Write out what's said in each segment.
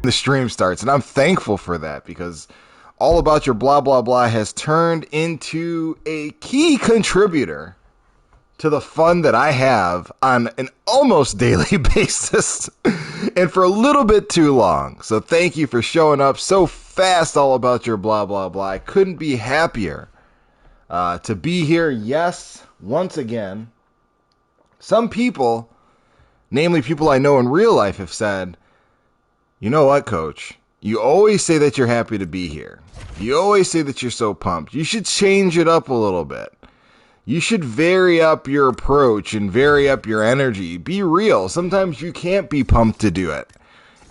the stream starts, and I'm thankful for that because all about your blah blah blah has turned into a key contributor to the fun that I have on an almost daily basis and for a little bit too long. So thank you for showing up so fast. All about your blah blah blah. I couldn't be happier to be here. Yes, once again. Some people, namely people I know in real life, have said, you know what, Coach? You always say that you're happy to be here. You always say that you're so pumped. You should change it up a little bit. You should vary up your approach and vary up your energy. Be real. Sometimes you can't be pumped to do it.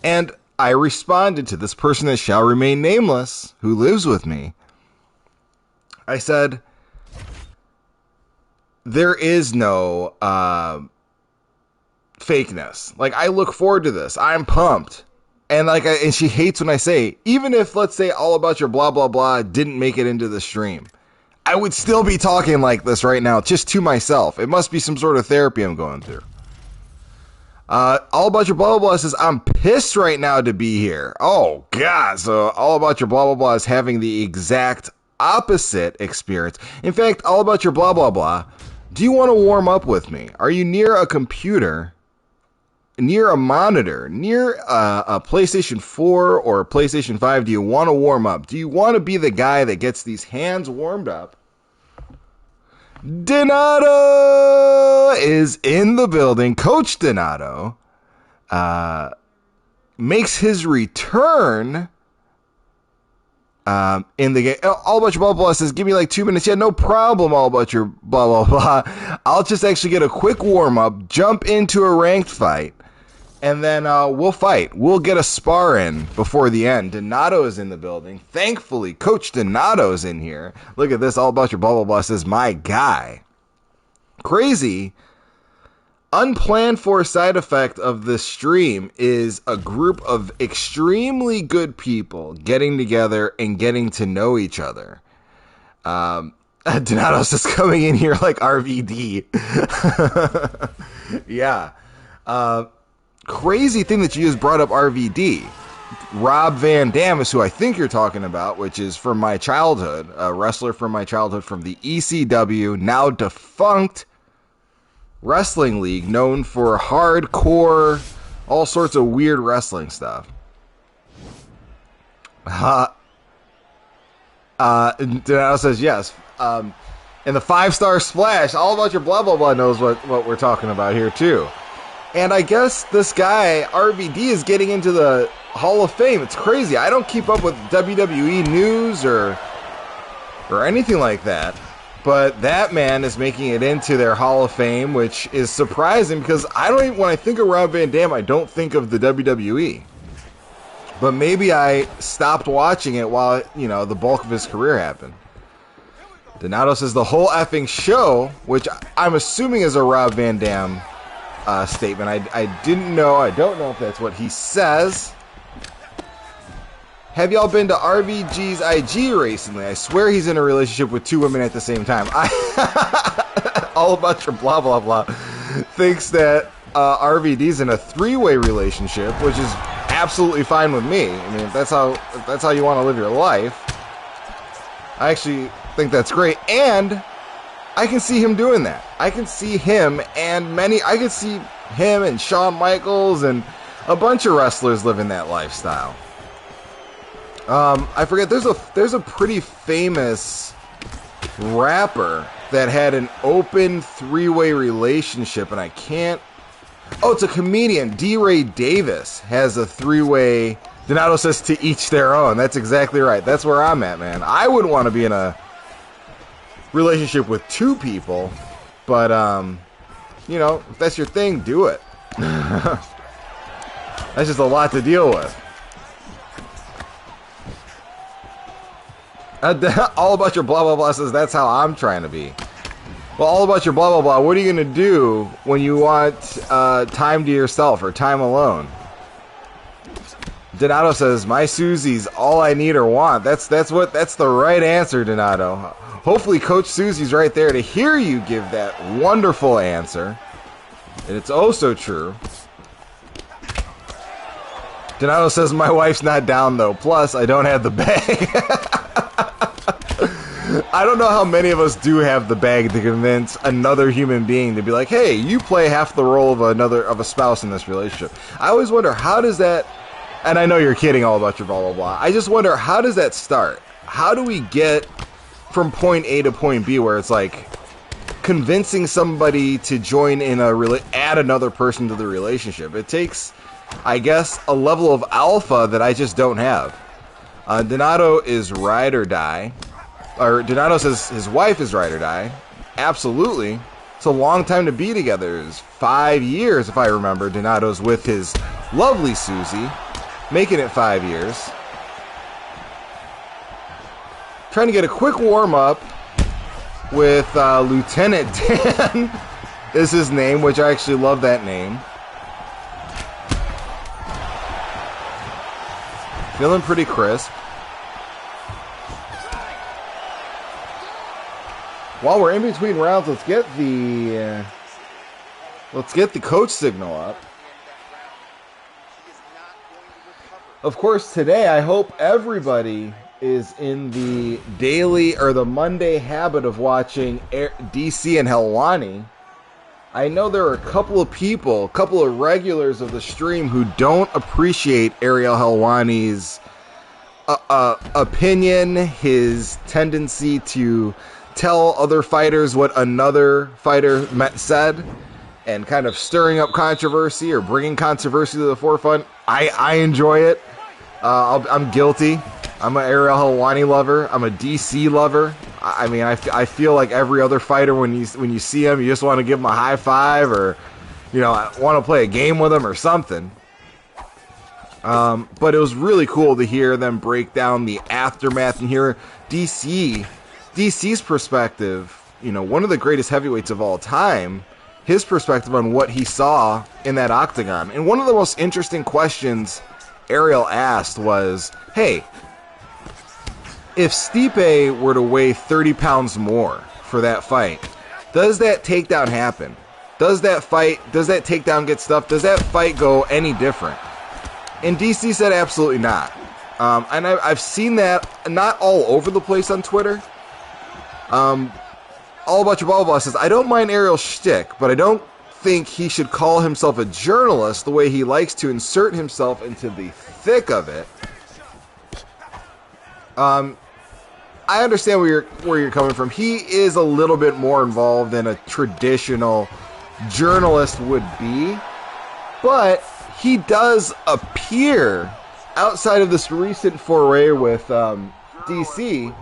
And I responded to this person that shall remain nameless, who lives with me. I said, there is no fakeness. Like, I look forward to this. I'm pumped. And and she hates when I say, even if, let's say, all about your blah, blah, blah didn't make it into the stream, I would still be talking like this right now, just to myself. It must be some sort of therapy I'm going through. All about your blah, blah, blah says, I'm pissed right now to be here. Oh, God. So all about your blah, blah, blah is having the exact opposite experience. In fact, all about your blah, blah, blah. Do you want to warm up with me? Are you near a computer, near a monitor, near a PlayStation 4 or a PlayStation 5? Do you want to warm up? Do you want to be the guy that gets these hands warmed up? Donato is in the building. Coach Donato makes his return in the game. All about your blah, blah, blah says, give me like 2 minutes. Yeah, no problem. All about your blah, blah, blah. I'll just actually get a quick warm up, jump into a ranked fight, and then we'll fight. We'll get a spar in before the end. Donato is in the building. Thankfully, Coach Donato is in here. Look at this. All about your blah, blah, blah says, my guy. Crazy. Unplanned for side effect of this stream is a group of extremely good people getting together and getting to know each other. Donato's just coming in here like RVD. Yeah. Crazy thing that you just brought up RVD. Rob Van Dam is who I think you're talking about, which is from my childhood, a wrestler from my childhood from the ECW, now defunct wrestling league, known for hardcore, all sorts of weird wrestling stuff. Donato says yes. And the 5-star splash, all about your blah, blah, blah knows what we're talking about here, too. And I guess this guy, RVD, is getting into the Hall of Fame. It's crazy. I don't keep up with WWE news or anything like that. But that man is making it into their Hall of Fame, which is surprising because when I think of Rob Van Dam, I don't think of the WWE. But maybe I stopped watching it while, the bulk of his career happened. Donato says the whole effing show, which I'm assuming is a Rob Van Dam statement. I didn't know. I don't know if that's what he says. Have y'all been to RVG's IG recently? I swear he's in a relationship with 2 women at the same time. All about your blah, blah, blah. Thinks that RVD's in a 3-way relationship, which is absolutely fine with me. I mean, if that's how you want to live your life, I actually think that's great. And I can see him doing that. I can see him and Shawn Michaels and a bunch of wrestlers living that lifestyle. I forget, there's a pretty famous rapper that had an open 3-way relationship, and I can't... Oh, it's a comedian. D. Ray Davis has a 3-way... Donato says to each their own. That's exactly right. That's where I'm at, man. I wouldn't want to be in a relationship with 2 people, but, if that's your thing, do it. That's just a lot to deal with. All about your blah, blah, blah says that's how I'm trying to be. Well, all about your blah, blah, blah. What are you going to do when you want time to yourself or time alone? Donato says, my Susie's all I need or want. That's the right answer, Donato. Hopefully Coach Susie's right there to hear you give that wonderful answer. And it's oh so true. Donato says, my wife's not down, though. Plus, I don't have the bag. I don't know how many of us do have the bag to convince another human being to be like, hey, you play half the role of a spouse in this relationship. I always wonder, how does that, and I know you're kidding all about your blah, blah, blah. I just wonder, how does that start? How do we get from point A to point B where it's like convincing somebody to join in add another person to the relationship? It takes, I guess, a level of alpha that I just don't have. Donato is ride or die. Or Donato says his wife is ride or die. Absolutely. It's a long time to be together. It's 5 years, if I remember. Donato's with his lovely Susie, making it 5 years. Trying to get a quick warm-up with Lieutenant Dan is his name, which I actually love that name. Feeling pretty crisp. While we're in between rounds, let's get the coach signal up. Of course, today I hope everybody is in the daily or the Monday habit of watching DC and Helwani. I know there are a couple of regulars of the stream who don't appreciate Ariel Helwani's opinion, his tendency to tell other fighters what another fighter said, and kind of stirring up controversy or bringing controversy to the forefront. I enjoy it. I'm guilty. I'm an Ariel Helwani lover. I'm a DC lover. I mean, I feel like every other fighter, when you see him, you just want to give him a high five, or want to play a game with him or something. But it was really cool to hear them break down the aftermath and hear DC's perspective, one of the greatest heavyweights of all time, his perspective on what he saw in that octagon. And one of the most interesting questions Ariel asked was, hey, if Stipe were to weigh 30 pounds more for that fight, does that takedown happen? Does that takedown get stuffed? Does that fight go any different? And DC said absolutely not. And I've seen that not all over the place on Twitter. All About Your Blah Blah Blah says, I don't mind Ariel's shtick, but I don't think he should call himself a journalist the way he likes to insert himself into the thick of it. I understand where you're coming from. He is a little bit more involved than a traditional journalist would be, but he does appear, outside of this recent foray with DC,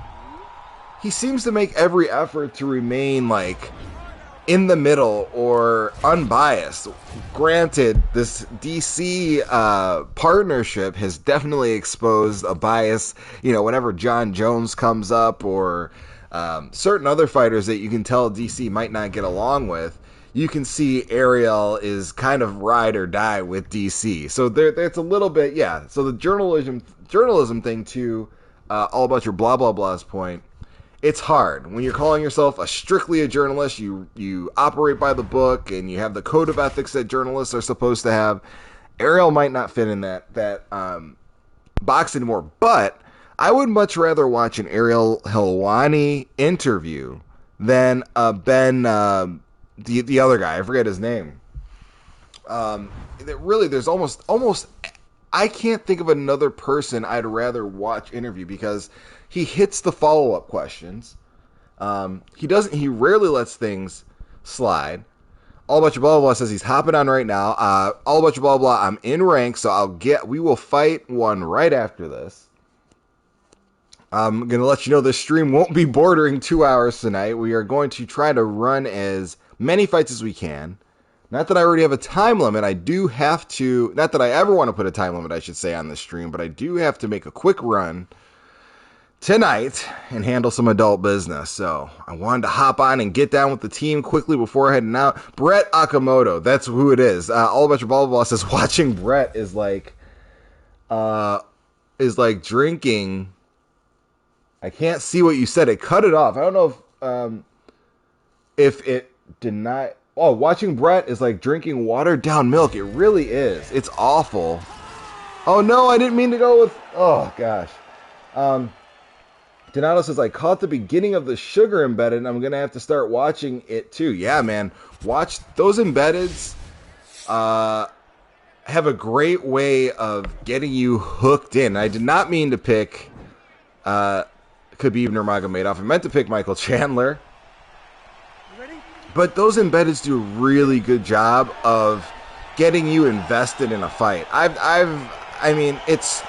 he seems to make every effort to remain in the middle or unbiased. Granted, this DC partnership has definitely exposed a bias. Whenever John Jones comes up, or certain other fighters that you can tell DC might not get along with, you can see Ariel is kind of ride or die with DC. So it's a little bit, yeah. So the journalism thing, to All About Your Blah Blah Blah's point, it's hard. When you're calling yourself strictly a journalist, you operate by the book, and you have the code of ethics that journalists are supposed to have. Ariel might not fit in that box anymore, but I would much rather watch an Ariel Helwani interview than Ben, the other guy. I forget his name. Really, there's almost I can't think of another person I'd rather watch interview, because he hits the follow-up questions. He rarely lets things slide. All About Your Blah Blah says he's hopping on right now. All About Your Blah Blah, I'm in rank, so we will fight one right after this. I'm going to let you know this stream won't be bordering 2 hours tonight. We are going to try to run as many fights as we can. Not that I already have a time limit. I do have to, not that I ever want to put a time limit, I should say, on this stream, but I do have to make a quick run tonight and handle some adult business. So I wanted to hop on and get down with the team quickly before heading out. Brett Akamoto, that's who it is. All About Your Blah Blah Blah says watching Brett is like drinking. I can't see what you said. It cut it off. I don't know if it denied. Oh, watching Brett is like drinking watered down milk. It really is. It's awful. Oh no, I didn't mean to go with. Oh gosh. Donato says I caught the beginning of the sugar embedded, and I'm gonna have to start watching it too. Yeah, man, watch those embeddeds. Have a great way of getting you hooked in. I did not mean to pick Khabib Nurmagomedov. I meant to pick Michael Chandler. But those embeddeds do a really good job of getting you invested in a fight. I mean,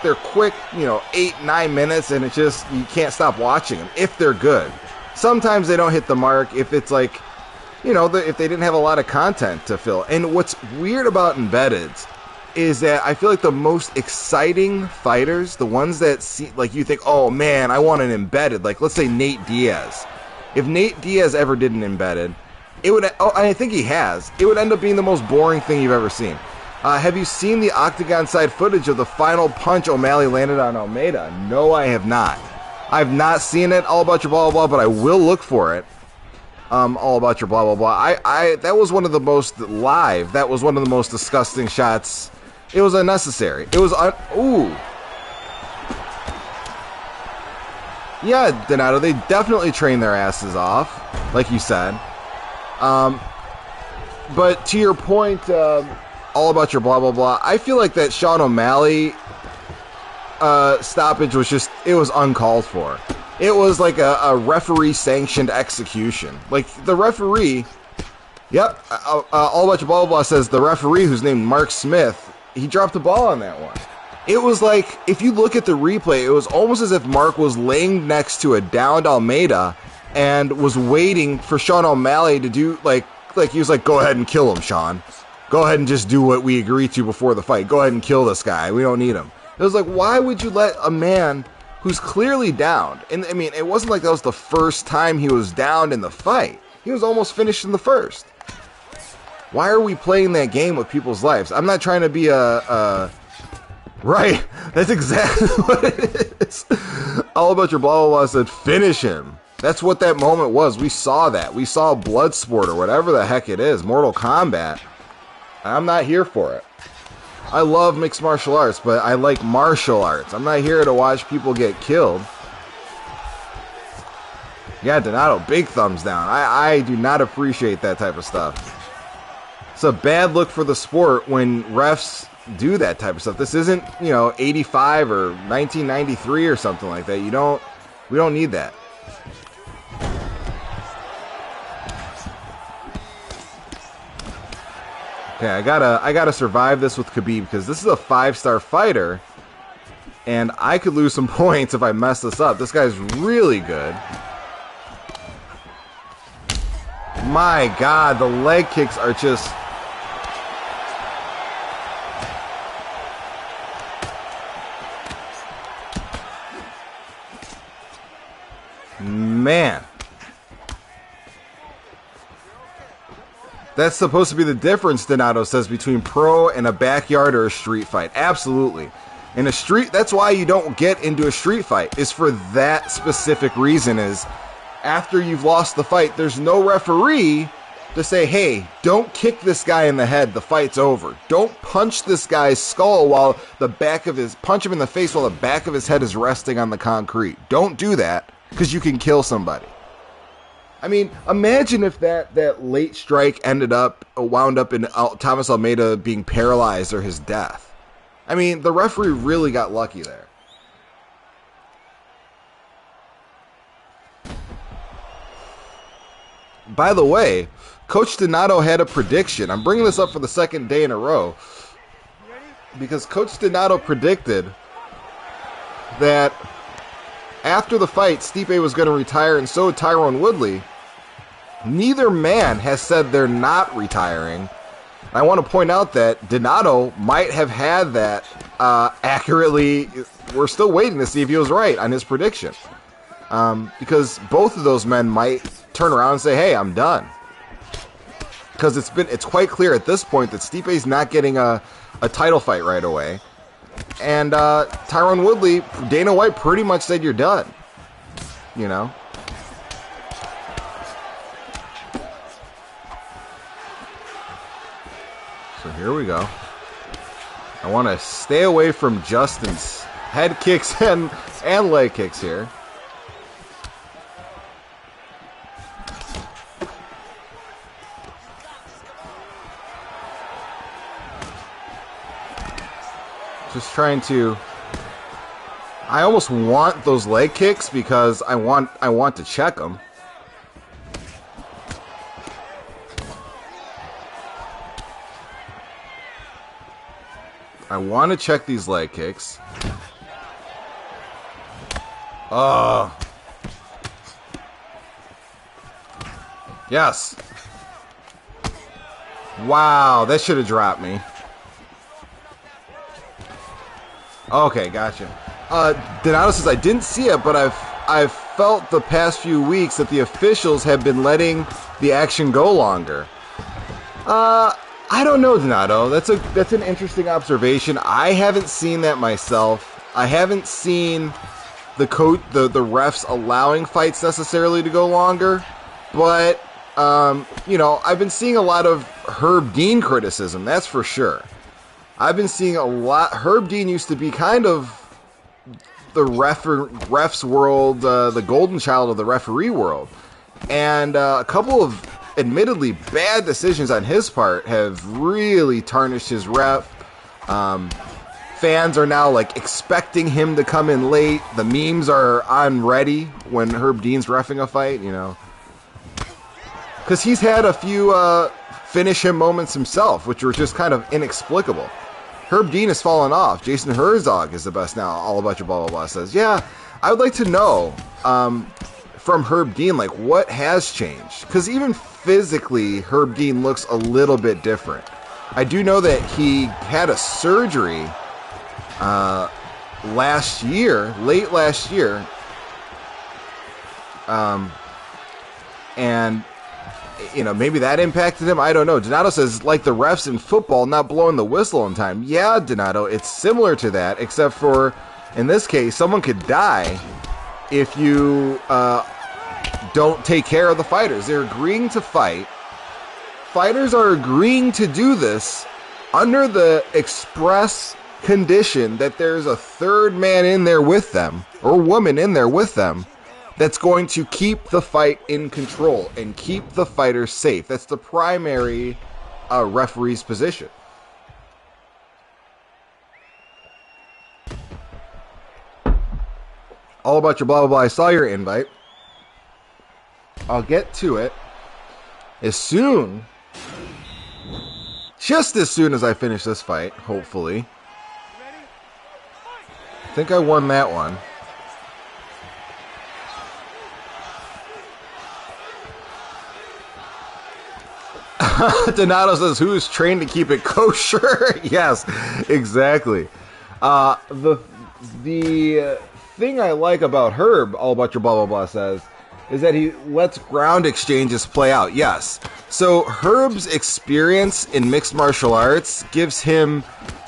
they're quick, 8-9 minutes, and it's just you can't stop watching them if they're good. Sometimes they don't hit the mark if it's like, if they didn't have a lot of content to fill. And what's weird about embeddeds is that I feel like the most exciting fighters, the ones that like you think, oh man, I want an embedded. Like let's say Nate Diaz. If Nate Diaz ever did an embedded, it would. Oh, I think he has. It would end up being the most boring thing you've ever seen. Have you seen the octagon side footage of the final punch O'Malley landed on Almeida? No, I have not. I've not seen it. All about your blah blah blah, but I will look for it. All about your blah blah blah. That was one of the most live. That was one of the most disgusting shots. It was unnecessary. It was ooh. Yeah, Donato, they definitely train their asses off, like you said. But to your point, all about your blah blah blah. I feel like that Sean O'Malley stoppage was it was uncalled for. It was like a referee sanctioned execution. Like the referee, yep. All about your blah blah blah says the referee, who's named Mark Smith, he dropped the ball on that one. It was like, if you look at the replay, it was almost as if Mark was laying next to a downed Almeida and was waiting for Sean O'Malley to do, like he was like, go ahead and kill him, Sean. Go ahead and just do what we agreed to before the fight. Go ahead and kill this guy. We don't need him. It was like, why would you let a man who's clearly downed, and I mean, it wasn't like that was the first time he was downed in the fight. He was almost finished in the first. Why are we playing that game with people's lives? I'm not trying to be right, that's exactly what it is. All about your blah, blah, blah said, finish him. That's what that moment was. We saw that. We saw Bloodsport or whatever the heck it is, Mortal Kombat. I'm not here for it. I love mixed martial arts, but I like martial arts. I'm not here to watch people get killed. Yeah, Donato, big thumbs down. I do not appreciate that type of stuff. It's a bad look for the sport when refs do that type of stuff. This isn't, 85 or 1993 or something like that. We don't need that. Okay, I gotta survive this with Khabib because this is a 5-star fighter, and I could lose some points if I mess this up. This guy's really good. My God, the leg kicks are just. Man. That's supposed to be the difference, Donato says, between pro and a backyard or a street fight. Absolutely. In a street, that's why you don't get into a street fight, is for that specific reason, is after you've lost the fight, there's no referee to say, hey, don't kick this guy in the head, the fight's over. Don't punch this guy's skull while punch him in the face while the back of his head is resting on the concrete. Don't do that, because you can kill somebody. I mean, imagine if that late strike wound up in Thomas Almeida being paralyzed or his death. I mean, the referee really got lucky there. By the way, Coach Donato had a prediction. I'm bringing this up for the second day in a row because Coach Donato predicted that after the fight, Stipe was going to retire, and so Tyron Woodley. Neither man has said they're not retiring. I want to point out that Donato might have had that accurately. We're still waiting to see if he was right on his prediction. Because both of those men might turn around and say, hey, I'm done. Because it's quite clear at this point that Stipe's not getting a title fight right away. And Tyron Woodley, Dana White pretty much said you're done. So here we go. I want to stay away from Justin's head kicks and leg kicks here. Just trying to... I almost want those leg kicks because I want to check them. I want to check these leg kicks. Oh. Yes. Wow, that should have dropped me. Okay, gotcha. Donato says, I didn't see it, but I've felt the past few weeks that the officials have been letting the action go longer. I don't know, Donato. That's an interesting observation. I haven't seen that myself. I haven't seen the refs allowing fights necessarily to go longer, but you know, I've been seeing a lot of Herb Dean criticism. That's for sure. I've been seeing a lot. Herb Dean used to be kind of the refs world, the golden child of the referee world, and a couple of admittedly bad decisions on his part have really tarnished his rep. Fans are now like expecting him to come in late. The memes are on ready when Herb Dean's reffing a fight, you know, because he's had a few finish him moments himself, which were just kind of inexplicable. Herb Dean has fallen off. Jason Herzog is the best now. All about your blah blah blah says, yeah, I would like to know from Herb Dean, like, what has changed, because even physically, Herb Dean looks a little bit different. I do know that he had a surgery last year, late last year, and you know, maybe that impacted him. I don't know. Donato says, like the refs in football not blowing the whistle in time. Yeah, Donato, it's similar to that, except for in this case, someone could die if you don't take care of the fighters. They're agreeing to fight. Fighters are agreeing to do this under the express condition that there's a third man in there with them, or woman in there with them, that's going to keep the fight in control and keep the fighters safe. That's the primary referee's position. All about your blah, blah, blah. I saw your invite. I'll get to it as soon, just as soon as I finish this fight, hopefully. I think I won that one. Donato says, who's trained to keep it kosher? Yes, exactly. The thing I like about Herb, all about your blah, blah, blah, says, is that he lets ground exchanges play out. Yes. So Herb's experience in mixed martial arts gives him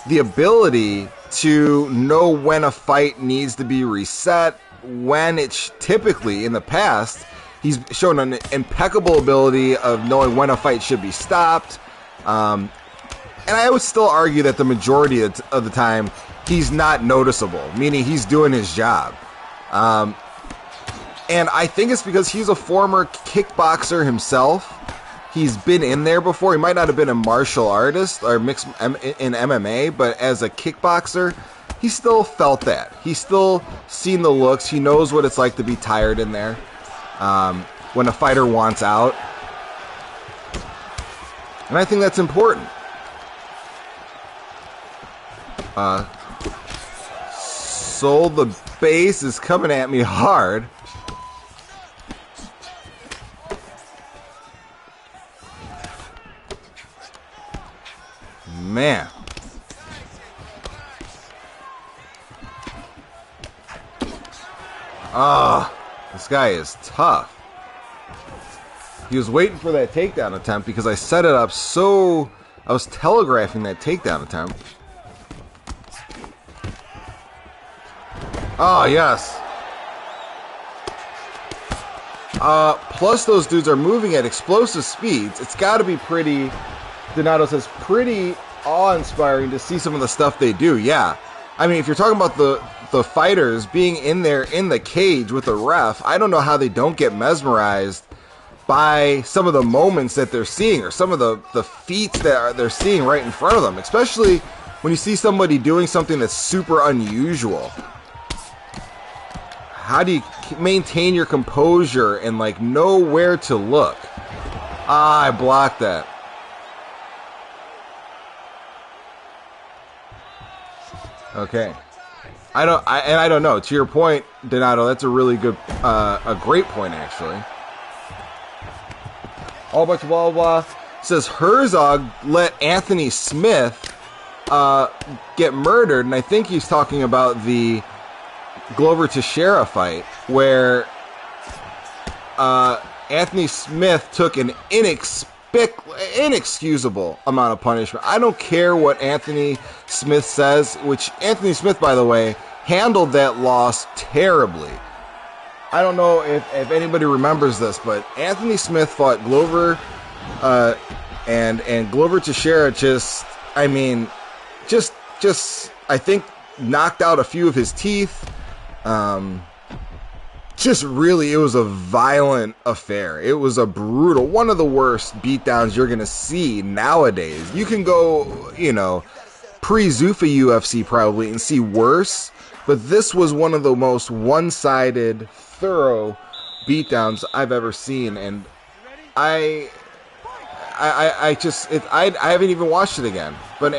the ability to know when a fight needs to be reset, when it's typically, in the past, he's shown an impeccable ability of knowing when a fight should be stopped. And I would still argue that the majority of the time, he's not noticeable, meaning he's doing his job. And I think it's because he's a former kickboxer himself. He's been in there before. He might not have been a martial artist or mixed in MMA, but as a kickboxer, he still felt that. He's still seen the looks. He knows what it's like to be tired in there. When a fighter wants out. And I think that's important. So the base is coming at me hard. Man. This guy is tough. He was waiting for that takedown attempt because I set it up so... I was telegraphing that takedown attempt. Oh, yes. Plus those dudes are moving at explosive speeds. It's got to be pretty... Donato says pretty awe-inspiring to see some of the stuff they do. Yeah, I mean, if you're talking about the fighters being in there in the cage with the ref, I don't know how they don't get mesmerized by some of the moments that they're seeing, or some of the feats that they're seeing right in front of them, especially when you see somebody doing something that's super unusual. How do you maintain your composure and like know where to look? I blocked that. Okay. I don't know. To your point, Donato, that's a really good, a great point actually. All bunch of blah blah blah. Says Herzog let Anthony Smith get murdered, and I think he's talking about the Glover Teixeira fight where Anthony Smith took an inexcusable amount of punishment. I don't care what Anthony Smith says, which Anthony Smith, by the way, handled that loss terribly. I don't know if anybody remembers this, but Anthony Smith fought Glover and Glover Teixeira just I think knocked out a few of his teeth. Just really, it was a violent affair. It was a brutal, one of the worst beatdowns you're going to see nowadays. You can go, pre-Zuffa UFC probably and see worse, but this was one of the most one-sided, thorough beatdowns I've ever seen, and I haven't even watched it again. But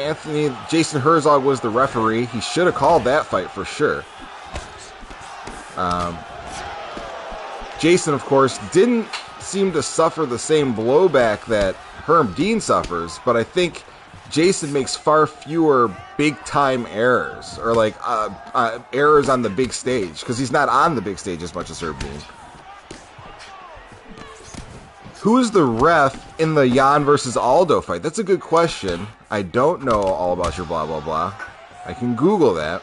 Jason Herzog was the referee. He should have called that fight for sure. Jason, of course, didn't seem to suffer the same blowback that Herb Dean suffers, but I think Jason makes far fewer big-time errors, or like errors on the big stage, because he's not on the big stage as much as Herb Dean. Who is the ref in the Jan versus Aldo fight? That's a good question. I don't know all about your blah, blah, blah. I can Google that.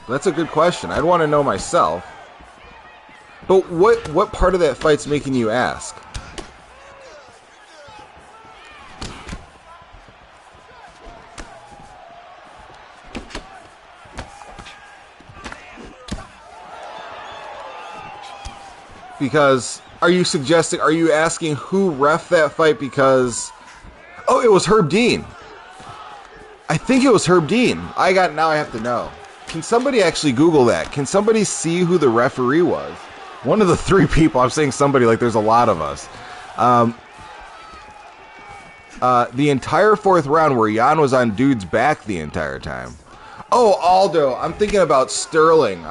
That's a good question. I'd want to know myself. But what part of that fight's making you ask? Because are you asking who ref that fight because it was Herb Dean. I think it was Herb Dean. Now I have to know. Can somebody actually Google that? Can somebody see who the referee was? One of the three people. I'm saying somebody like there's a lot of us. The entire fourth round where Jan was on dude's back the entire time. Oh, Aldo. I'm thinking about Sterling.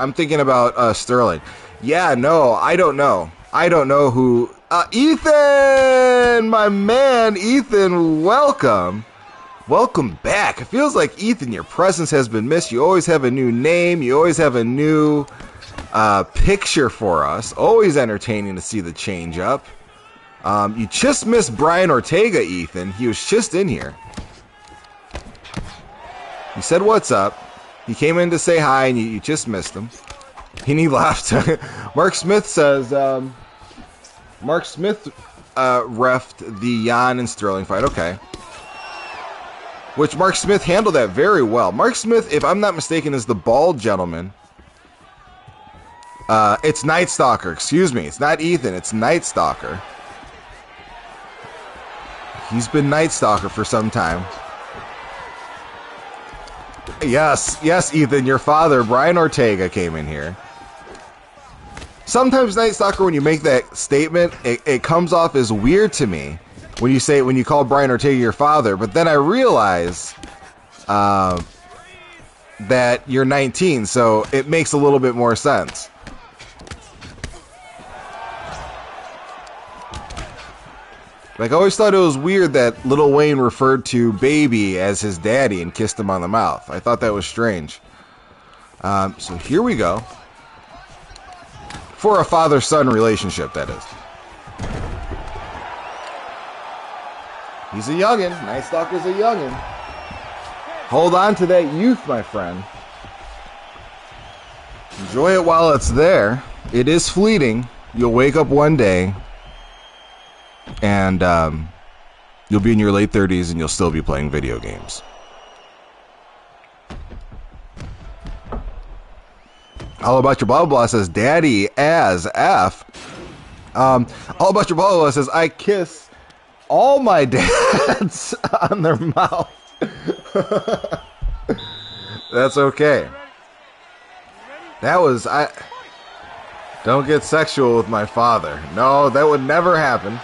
Sterling. Yeah, no, I don't know. I don't know who. Ethan! My man, Ethan, welcome. Welcome back. It feels like, Ethan, your presence has been missed. You always have a new name. You always have a new picture for us. Always entertaining to see the change up. You just missed Brian Ortega, Ethan. He was just in here. He said, "What's up?" He came in to say hi, and you just missed him. And he left. Mark Smith says, Mark Smith reffed the Jan and Sterling fight. Okay. Which Mark Smith handled that very well. Mark Smith, if I'm not mistaken, is the bald gentleman. It's Night Stalker. Excuse me. It's not Ethan. It's Night Stalker. He's been Night Stalker for some time. Yes, Ethan, your father, Brian Ortega, came in here. Sometimes, Night Stalker, when you make that statement, it comes off as weird to me when you call Brian Ortega your father. But then I realize that you're 19, so it makes a little bit more sense. Like, I always thought it was weird that Lil Wayne referred to Baby as his daddy and kissed him on the mouth. I thought that was strange. So here we go. For a father-son relationship, that is. He's a youngin'. Night Stalker's a youngin'. Hold on to that youth, my friend. Enjoy it while it's there. It is fleeting. You'll wake up one day and you'll be in your late 30s and you'll still be playing video games. All About Your Blah Blah Blah says, Daddy as F. All About Your Blah Blah Blah says, I kiss all my dads on their mouth. That's okay. Don't get sexual with my father. No, that would never happen.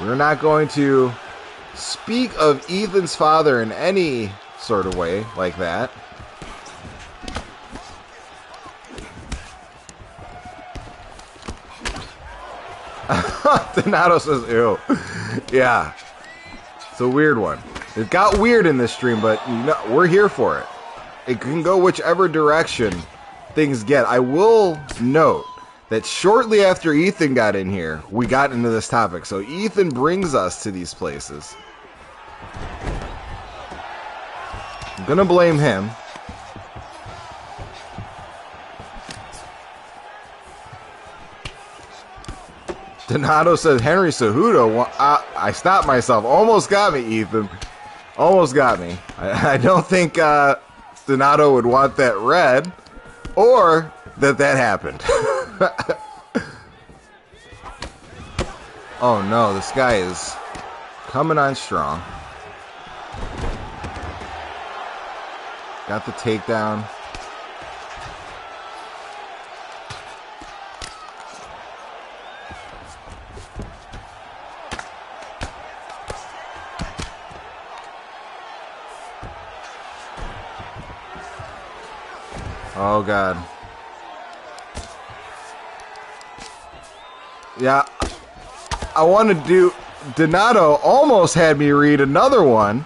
We're not going to speak of Ethan's father in any sort of way like that. Donato says, ew. Yeah. It's a weird one. It got weird in this stream, but we're here for it. It can go whichever direction things get. I will note that shortly after Ethan got in here, we got into this topic. So Ethan brings us to these places. I'm going to blame him. Donato says, Henry Cejudo. I stopped myself. Almost got me, Ethan. Almost got me. I don't think Donato would want that red, or that happened. Oh no, this guy is coming on strong. Got the takedown. Oh God. Yeah, I want to do. Donato almost had me read another one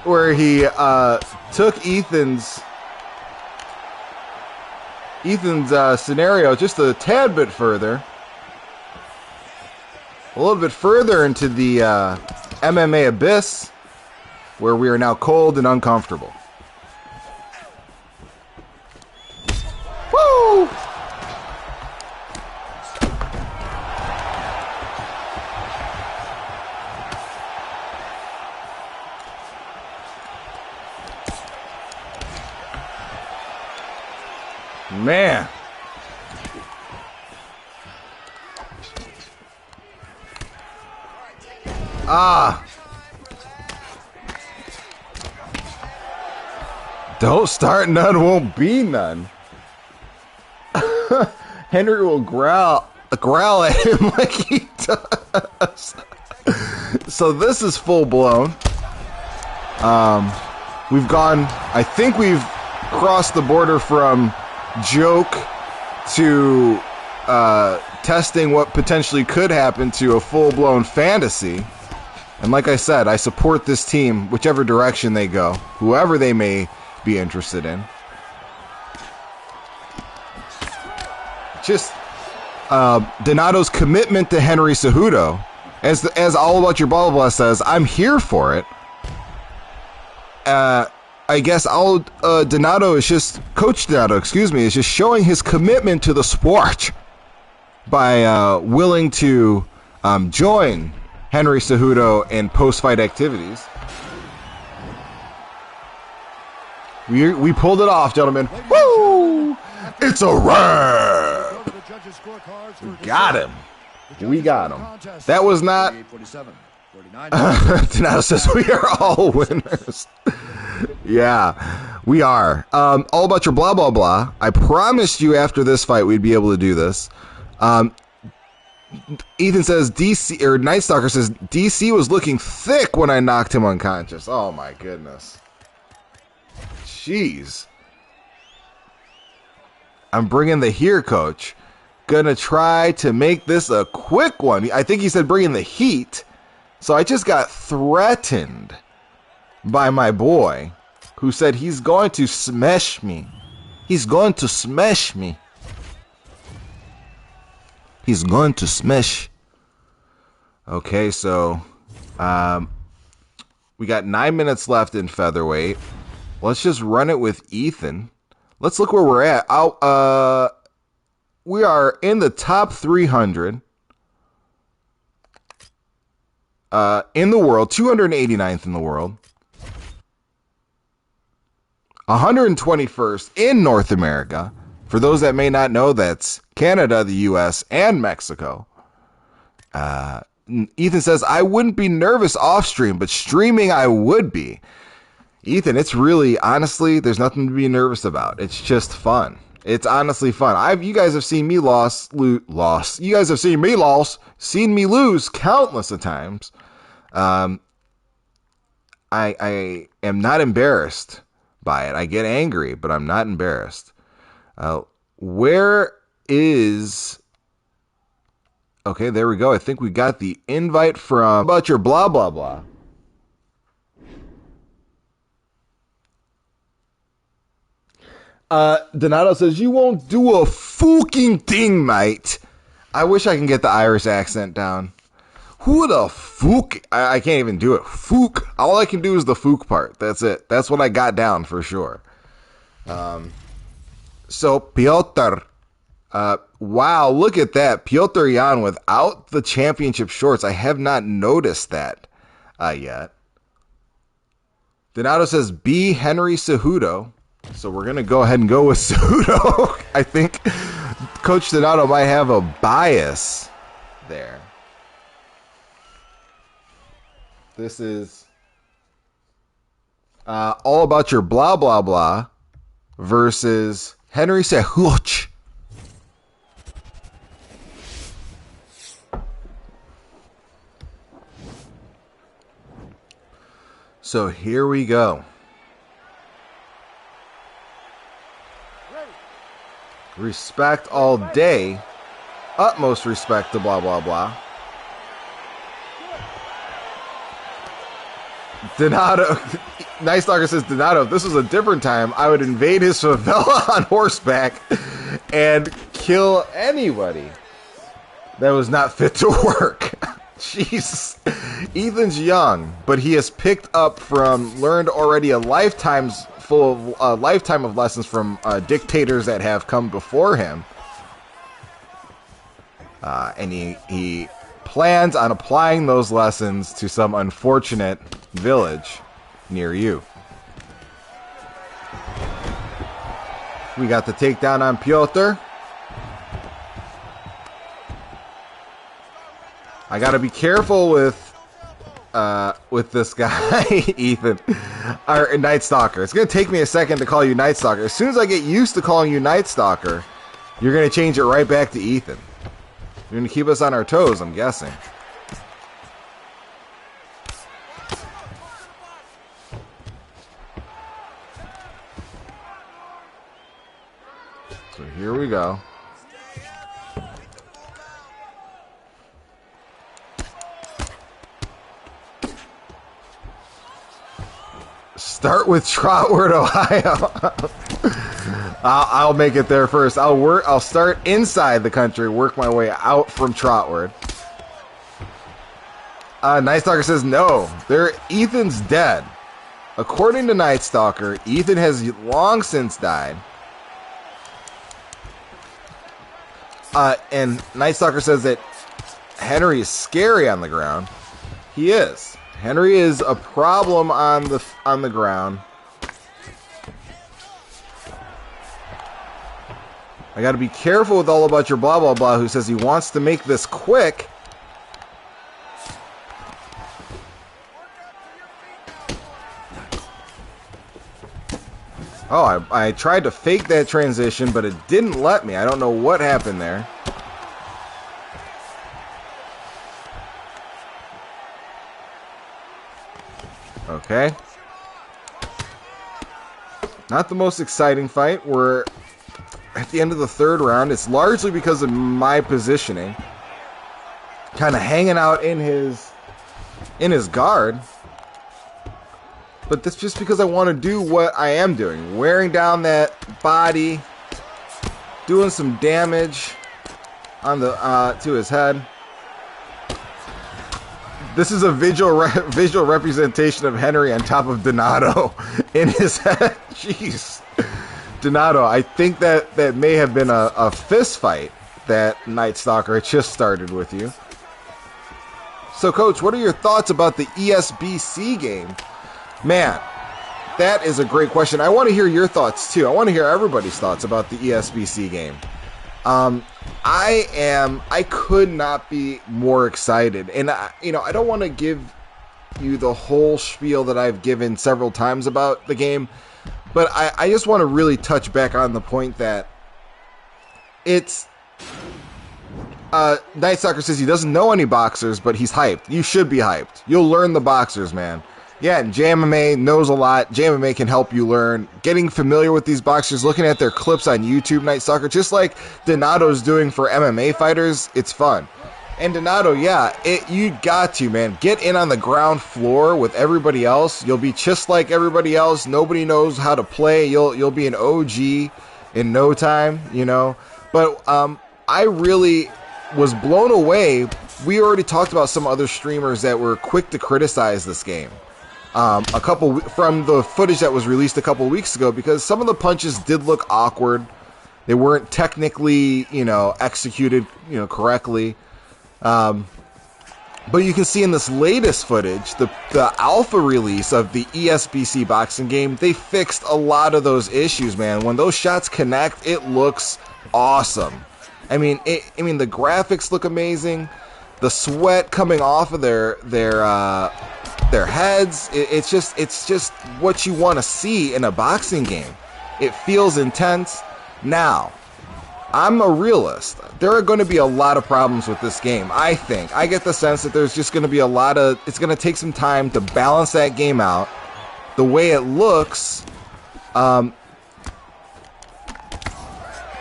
where he took Ethan's scenario just a tad bit further, a little bit further into the MMA abyss, where we are now cold and uncomfortable. Woo! Man. Ah. Don't start none, won't be none. Henry will growl at him like he does. So this is full blown. I think we've crossed the border from joke to testing what potentially could happen to a full blown fantasy. And like I said, I support this team whichever direction they go, whoever they may be interested in. Just Donato's commitment to Henry Cejudo, as All About Your Blah Blah Blah says, I'm here for it. I guess Donato is just Coach Donato, is just showing his commitment to the sport by willing to join Henry Cejudo in post-fight activities. We pulled it off, gentlemen. Woo! It's a wrap. We got him. We got him. That was not. Donato says we are all winners. Yeah, we are. All About Your Blah Blah Blah. I promised you after this fight we'd be able to do this. Ethan says DC, or Night Stalker says DC was looking thick when I knocked him unconscious. Oh my goodness. Jeez. I'm bringing the here, coach. Gonna try to make this a quick one. I think he said bringing the heat. So I just got threatened by my boy, who said he's going to smash me. He's going to smash me. He's going to smash. Okay, so we got 9 minutes left in featherweight. Let's just run it with Ethan. Let's look where we're at. We are in the top 300. in the world, 289th in the world, 121st in North America. For those that may not know, that's Canada, the U.S., and Mexico. Ethan says, I wouldn't be nervous off stream, but streaming I would be. Ethan, it's really, honestly, there's nothing to be nervous about. It's just fun. It's honestly fun. You guys have seen me lost. You guys have seen me seen me lose countless of times. I am not embarrassed by it. I get angry, but I'm not embarrassed. Where is... Okay, there we go. I think we got the invite from... About your blah, blah, blah. Donato says, you won't do a fucking thing, mate. I wish I can get the Irish accent down. Who the fuck? I can't even do it. Fook. All I can do is the fook part. That's it. That's what I got down for sure. So, Piotr. Wow, look at that. Piotr Jan without the championship shorts. I have not noticed that yet. Donato says, B. Henry Cejudo. So we're going to go ahead and go with Cejudo. I think Coach Donato might have a bias there. This is all about your blah, blah, blah versus Henry Cejudo. So here we go. Respect all day. Utmost respect to blah, blah, blah. Donato. Nice Talker says, Donato, if this was a different time, I would invade his favela on horseback and kill anybody that was not fit to work. Jeez. Ethan's young, but he has picked up learned already a lifetime of lessons from dictators that have come before him. And he plans on applying those lessons to some unfortunate village near you. We got the takedown on Piotr. I gotta be careful with this guy, Ethan, or Night Stalker. It's gonna take me a second to call you Night Stalker. As soon as I get used to calling you Night Stalker, you're gonna change it right back to Ethan. You're gonna keep us on our toes, I'm guessing. So here we go. Start with Trotwood, Ohio. I'll make it there first. I'll start inside the country, work my way out from Trotwood. Night Stalker says no. Ethan's dead. According to Night Stalker, Ethan has long since died. And Night Stalker says that Henry is scary on the ground. He is. Henry is a problem on the ground. I got to be careful with all about your blah blah blah who says he wants to make this quick. Oh, I tried to fake that transition, but it didn't let me. I don't know what happened there. Okay. Not the most exciting fight. We're at the end of the third round. It's largely because of my positioning. Kind of hanging out in his guard. But that's just because I want to do what I am doing. Wearing down that body. Doing some damage on the to his head. This is a visual representation of Henry on top of Donato in his head. Jeez. Donato, I think that may have been a fist fight that Night Stalker just started with you. So, Coach, what are your thoughts about the ESBC game? Man, that is a great question. I want to hear your thoughts, too. I want to hear everybody's thoughts about the ESBC game. I could not be more excited. And, I don't want to give you the whole spiel that I've given several times about the game, but I just want to really touch back on the point that it's... Night Stalker says he doesn't know any boxers, but he's hyped. You should be hyped. You'll learn the boxers, man. Yeah, and JMMA knows a lot. JMMA can help you learn. Getting familiar with these boxers, looking at their clips on YouTube, Night Stalker, just like Donato's doing for MMA fighters, it's fun. And Donato, yeah, you got to, man. Get in on the ground floor with everybody else. You'll be just like everybody else. Nobody knows how to play. You'll be an OG in no time, But I really was blown away. We already talked about some other streamers that were quick to criticize this game. From the footage that was released a couple weeks ago, because some of the punches did look awkward. They weren't technically, executed, correctly. But you can see in this latest footage, the alpha release of the ESBC boxing game, they fixed a lot of those issues, man. When those shots connect, it looks awesome. I mean, the graphics look amazing. The sweat coming off of their heads. It's just what you want to see in a boxing game. It feels intense. Now, I'm a realist. There are going to be a lot of problems with this game. I think. I get the sense that there's just going to be it's going to take some time to balance that game out. The way it looks,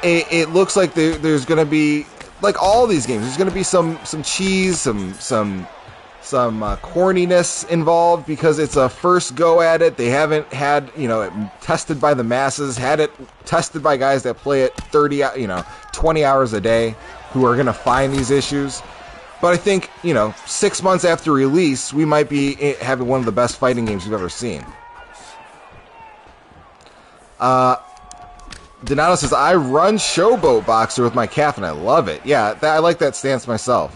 it looks like there's going to be, like all these games, there's going to be some cheese, some corniness involved, because it's a first go at it. They haven't had, it tested by the masses, had it tested by guys that play it 20 hours a day, who are going to find these issues. But I think, 6 months after release, we might be having one of the best fighting games we've ever seen. Donato says, I run Showboat Boxer with my calf and I love it. Yeah, I like that stance myself.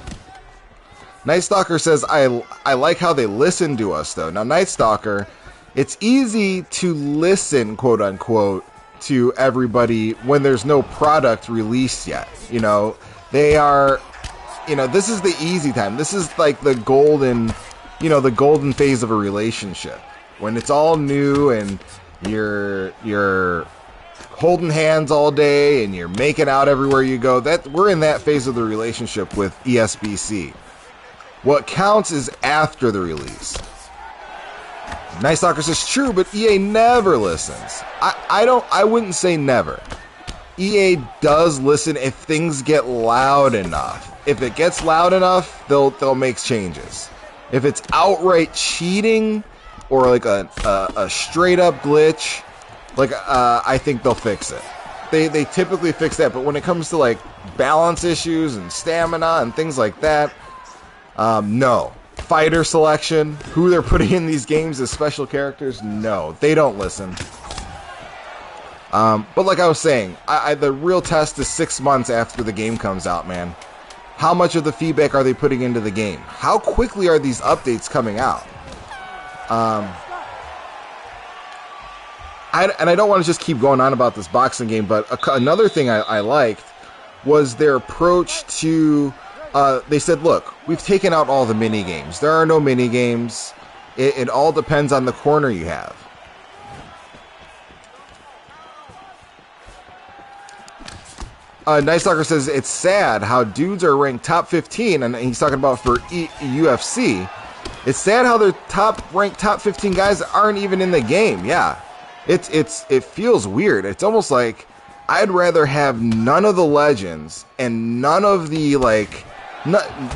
Night Stalker says, I like how they listen to us, though. Now, Night Stalker, it's easy to listen, quote unquote, to everybody when there's no product released yet. They are, this is the easy time. This is like the golden phase of a relationship. When it's all new and you're holding hands all day and you're making out everywhere you go. We're in that phase of the relationship with ESBC. What counts is after the release. Night Stalker says, true, but EA never listens. I wouldn't say never. EA does listen if things get loud enough. If it gets loud enough, they'll make changes. If it's outright cheating or like a straight up glitch, I think they'll fix it. They typically fix that, but when it comes to like balance issues and stamina and things like that, no. Fighter selection, who they're putting in these games as special characters, no, they don't listen. But like I was saying, the real test is 6 months after the game comes out, man. How much of the feedback are they putting into the game? How quickly are these updates coming out? I don't want to just keep going on about this boxing game, but another thing I liked was their approach to... they said, look, we've taken out all the mini games. There are no mini games. It all depends on the corner you have. Night Stalker says, it's sad how dudes are ranked top 15, and he's talking about for UFC. It's sad how they're ranked top 15 guys aren't even in the game. Yeah, it feels weird. It's almost like I'd rather have none of the legends and none of the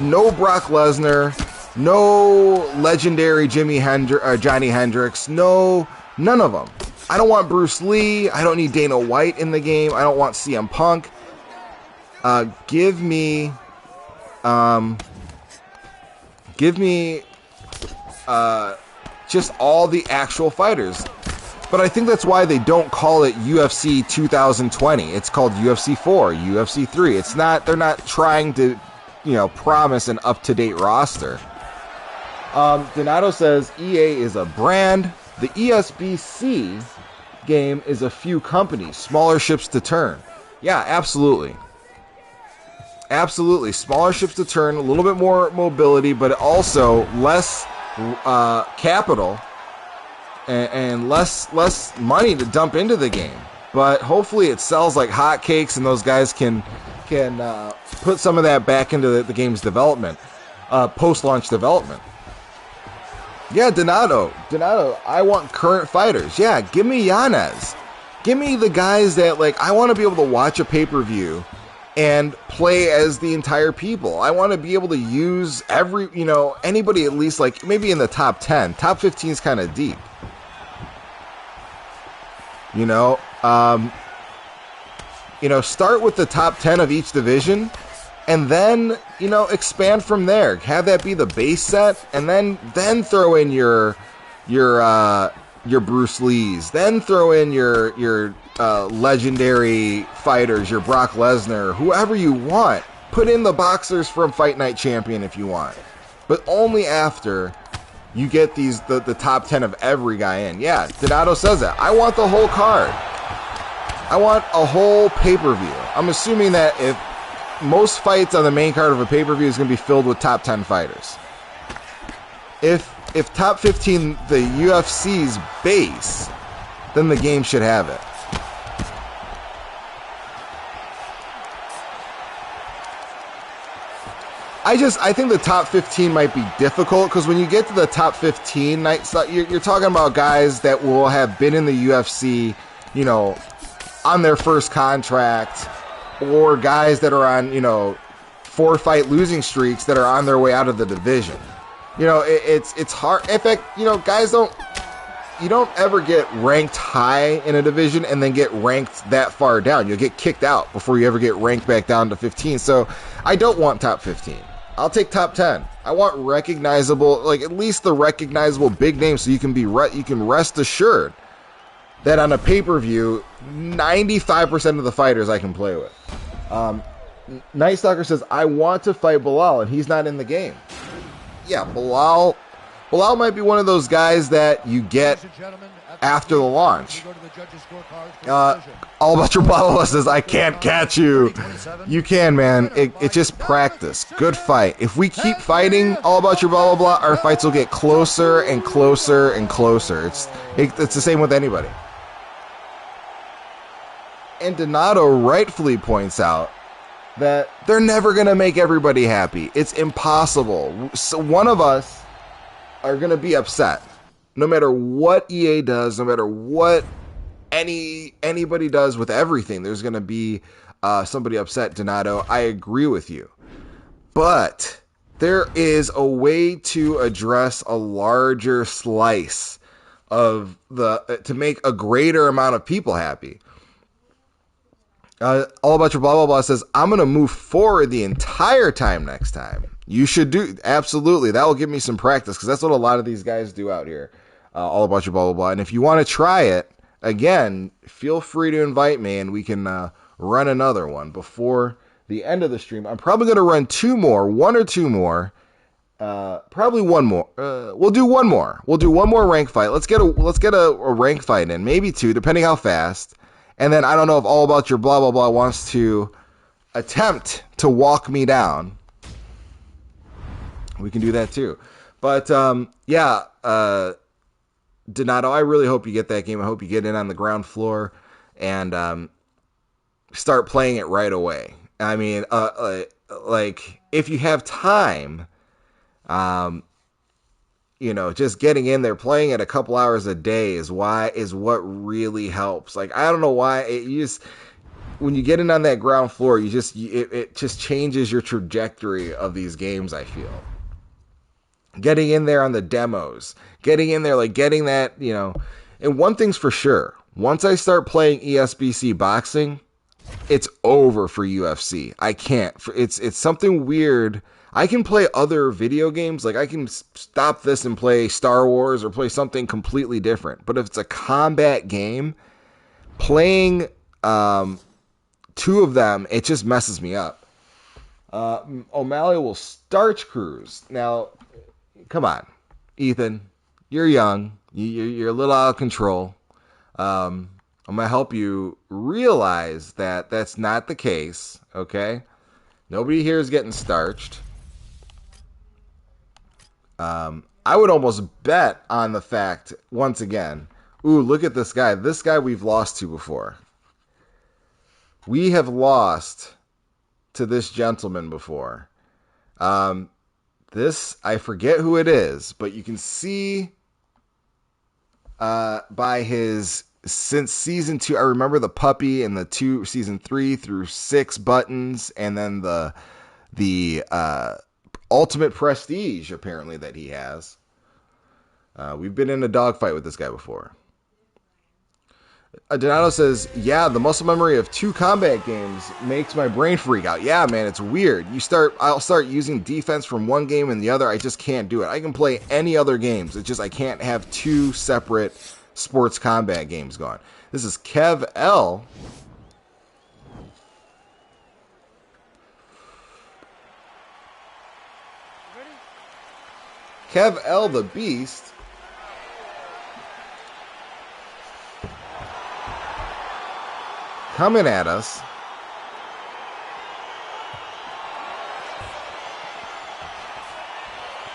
no Brock Lesnar, no legendary Johnny Hendricks, none of them. I don't want Bruce Lee. I don't need Dana White in the game. I don't want CM Punk. Give me just all the actual fighters. But I think that's why they don't call it UFC 2020. It's called UFC 4, UFC 3. They're not trying to, promise an up-to-date roster. Donato says EA is a brand. The ESBC game is a few companies, smaller ships to turn. Yeah, absolutely. Absolutely. Smaller ships to turn, a little bit more mobility, but also less capital and less money to dump into the game. But hopefully it sells like hotcakes, and those guys can put some of that back into the game's development, post-launch development. Yeah, Donato, I want current fighters. Yeah, give me Yanez. Give me the guys that, like, I want to be able to watch a pay-per-view and play as the entire people. I want to be able to use anybody at least, like, maybe in the top 10. Top 15 is kind of deep. Start with the top 10 of each division, and then, expand from there. Have that be the base set, and then throw in your Bruce Lees. Then throw in your legendary fighters, your Brock Lesnar, whoever you want. Put in the boxers from Fight Night Champion if you want, but only after you get the top 10 of every guy in. Yeah, Donato says that. I want the whole card. I want a whole pay-per-view. I'm assuming that if most fights on the main card of a pay-per-view is going to be filled with top 10 fighters. If top 15 the UFC's base, then the game should have it. I think the top 15 might be difficult, because when you get to the top 15, you're talking about guys that will have been in the UFC, on their first contract, or guys that are on, 4-fight losing streaks that are on their way out of the division. It's hard. In fact, you don't ever get ranked high in a division and then get ranked that far down. You'll get kicked out before you ever get ranked back down to 15. So I don't want top 15. I'll take top 10. I want recognizable, like at least the recognizable big names, so you can rest assured that on a pay-per-view, 95% of the fighters I can play with. Night Stalker says, I want to fight Bilal, and he's not in the game. Yeah, Bilal might be one of those guys that you get after the launch. All About Your Blah says, I can't catch you. You can, man. It's just practice. Good fight. If we keep fighting All About Your Blah, blah, blah, our fights will get closer and closer and closer. It's the same with anybody. And Donato rightfully points out that they're never going to make everybody happy. It's impossible. So one of us are going to be upset. No matter what EA does, no matter what anybody does with everything, there's going to be somebody upset, Donato. I agree with you. But there is a way to address a larger slice of to make a greater amount of people happy. All About Your Blah, blah, blah says, I'm going to move forward the entire time next time. You should do. Absolutely. That will give me some practice, because that's what a lot of these guys do out here. All About Your Blah, blah, blah. And if you want to try it, again, feel free to invite me, and we can run another one before the end of the stream. I'm probably going to run one or two more. Probably one more. We'll do one more. We'll do one more rank fight. Let's get a rank fight in, maybe two, depending how fast. And then I don't know if All About Your Blah, blah, blah wants to attempt to walk me down. We can do that too. But, Donato, I really hope you get that game. I hope you get in on the ground floor and start playing it right away. I mean, like, if you have time, just getting in there, playing it a couple hours a day is what really helps. Like, I don't know why when you get in on that ground floor, it just changes your trajectory of these games. I feel getting in there on the demos, getting in there, like getting that, and one thing's for sure. Once I start playing ESBC boxing, it's over for UFC. I can't, it's something weird. I can play other video games, like I can stop this and play Star Wars or play something completely different. But if it's a combat game, playing two of them, it just messes me up. O'Malley will starch cruise. Now, come on. Ethan, you're young. You're a little out of control. I'm going to help you realize that that's not the case, okay? Nobody here is getting starched. I would almost bet on the fact, once again, ooh, look at this guy. This guy we've lost to before. We have lost to this gentleman before. This, I forget who it is, but you can see by his, since season 2, I remember the puppy and the season 3 through 6 buttons, and then the ultimate prestige, apparently, that he has. We've been in a dogfight with this guy before. Donato says, yeah, the muscle memory of 2 combat games makes my brain freak out. Yeah, man, it's weird. I'll start using defense from one game and the other. I just can't do it. I can play any other games. It's just I can't have 2 separate sports combat games going. This is Kev L. Kev L the Beast. Coming at us.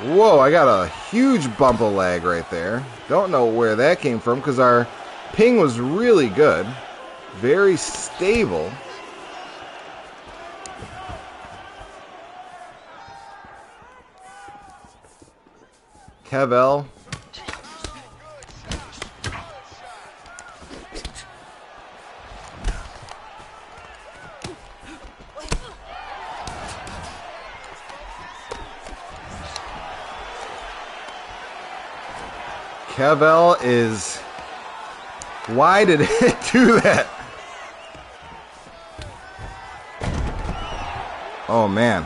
Whoa, I got a huge bump of lag right there. Don't know where that came from because our ping was really good. Very stable. Kev L. Kevel is... Why did it do that? Oh, man.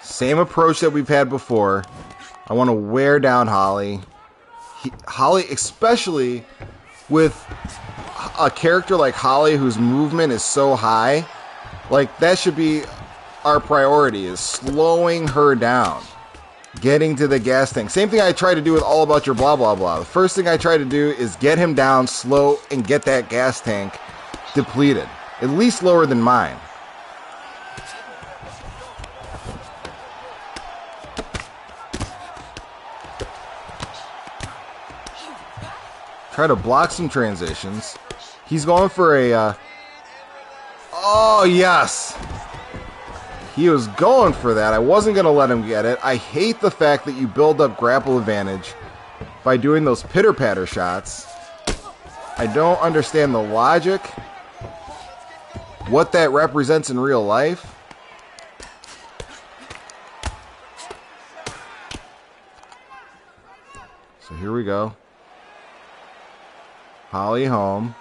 Same approach that we've had before. I want to wear down Holly. Holly, especially with a character like Holly whose movement is so high, like that should be our priority, is slowing her down, getting to the gas tank. Same thing I try to do with All About Your Blah Blah Blah. The first thing I try to do is get him down slow and get that gas tank depleted, at least lower than mine. Try to block some transitions. He's going for a... Oh, yes! He was going for that. I wasn't going to let him get it. I hate the fact that you build up grapple advantage by doing those pitter-patter shots. I don't understand the logic, what that represents in real life. So here we go. Holly home.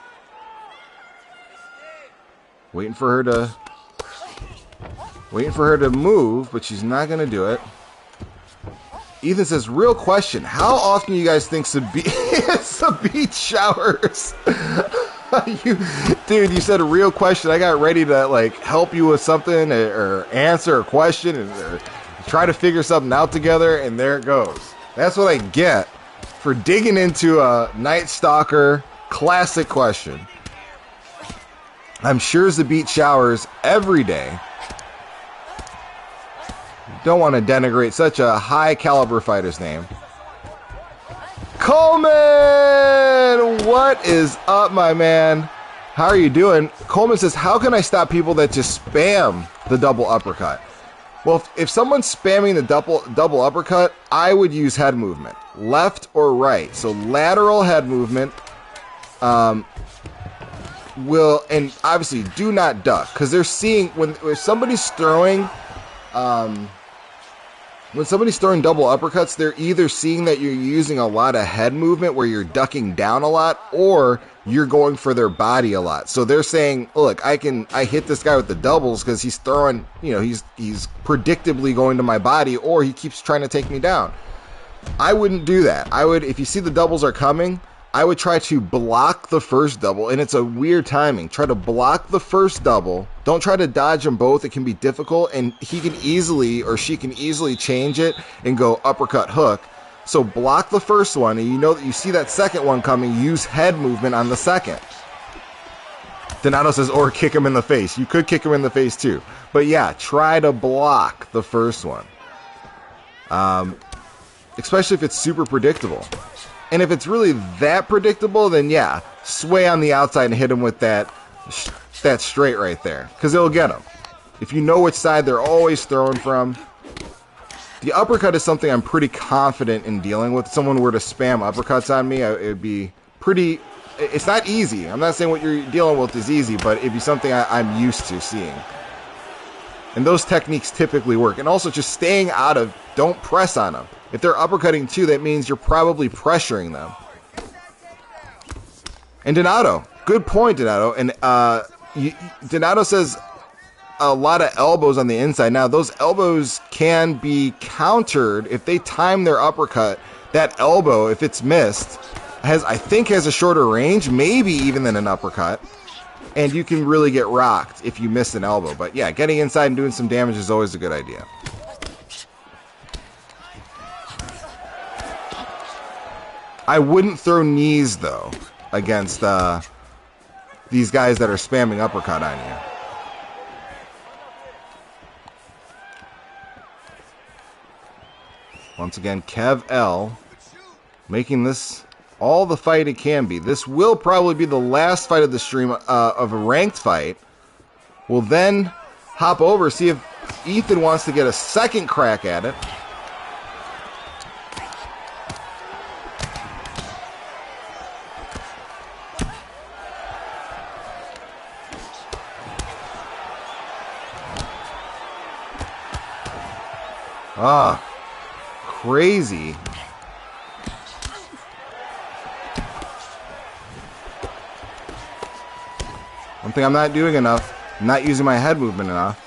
Waiting for her to move, but she's not going to do it. Ethan says, real question. How often do you guys think Sabine showers? Dude, you said a real question. I got ready to like help you with something or answer a question or try to figure something out together, and there it goes. That's what I get for digging into a Night Stalker classic question. I'm sure Zabit showers every day. Don't want to denigrate such a high caliber fighter's name. Coleman! What is up, my man? How are you doing? Coleman says, how can I stop people that just spam the double uppercut? Well, if someone's spamming the double uppercut, I would use head movement, left or right. So lateral head movement will, and obviously do not duck, because they're seeing when somebody's throwing double uppercuts, they're either seeing that you're using a lot of head movement where you're ducking down a lot, or you're going for their body a lot. So they're saying, look, I hit this guy with the doubles because he's throwing, he's predictably going to my body, or he keeps trying to take me down. I wouldn't do that. If you see the doubles are coming, I would try to block the first double, and it's a weird timing. Try to block the first double. Don't try to dodge them both. It can be difficult, and he can easily, or she can easily change it and go uppercut hook. So block the first one, and you know that you see that second one coming. Use head movement on the second. Donato says, or kick him in the face. You could kick him in the face too. But yeah, try to block the first one. Especially if it's super predictable. And if it's really that predictable, then yeah, sway on the outside and hit him with that straight right there. Because it'll get him. If you know which side they're always throwing from. The uppercut is something I'm pretty confident in dealing with. If someone were to spam uppercuts on me, it would be pretty... It's not easy. I'm not saying what you're dealing with is easy, but it'd be something I'm used to seeing. And those techniques typically work. And also just staying out of... Don't press on them. If they're uppercutting too, that means you're probably pressuring them. And Donato. Good point, Donato. And Donato says a lot of elbows on the inside. Now, those elbows can be countered if they time their uppercut. That elbow, if it's missed, I think has a shorter range, maybe even than an uppercut. And you can really get rocked if you miss an elbow. But yeah, getting inside and doing some damage is always a good idea. I wouldn't throw knees, though, against these guys that are spamming uppercut on you. Once again, Kev L making this all the fight it can be. This will probably be the last fight of the stream of a ranked fight. We'll then hop over, see if Ethan wants to get a second crack at it. Ah, crazy. One thing I'm not doing enough, I'm not using my head movement enough.